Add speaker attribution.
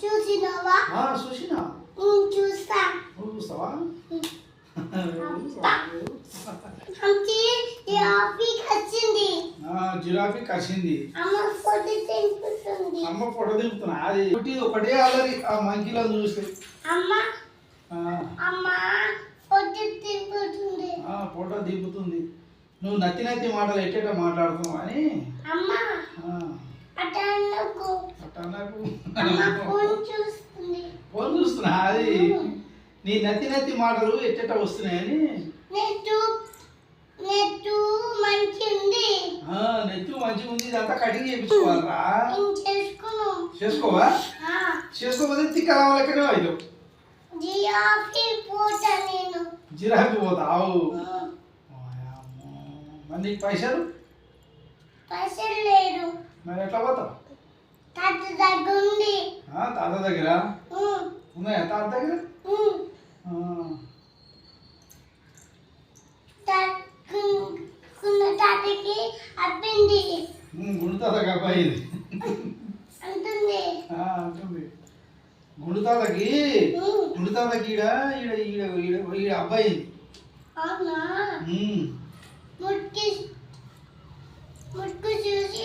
Speaker 1: చూసినావా?
Speaker 2: చూసినా.
Speaker 1: చూస్తా.
Speaker 2: నువ్వు చూస్తావా? జిరాఫీ కసింది. అమ్మ ఫోటో దింపుతున్నా. అది ఒకటే అల్లరి ఆ మంకీలో చూస్తే. ఫోటో దింపుతుంది. నువ్వు నత్తి నత్తి మాటలు ఎట్టేట మాట్లాడుతున్నావు అని. ఫోన్ చూస్తున్నా. అది నీ నత్తి నత్తి మాటలు ఎట్టేట వస్తున్నాయని. నెత్తు మంచిగా ఉంది. ఇదంతా కటింగ్ చేయించుకోవాలరా. చేసుకోవా? చేసుకోకపోతే తిక్క లెక్కనే అవుతావు. జిరాఫీ పోతావు. మరి నీకు పైసలు
Speaker 1: లేరు.
Speaker 2: మరి ఎట్లా పోతావు? తాత దగ్గర ఉన్నాయా? తాత దగ్గర గుండు తాతకి అబ్బాయి అంటుంది. గుండు తాతకి ఈడ ఈడ ఈడ ఈడ ఈడ అబ్బాయి.
Speaker 1: ముట్టు చూసి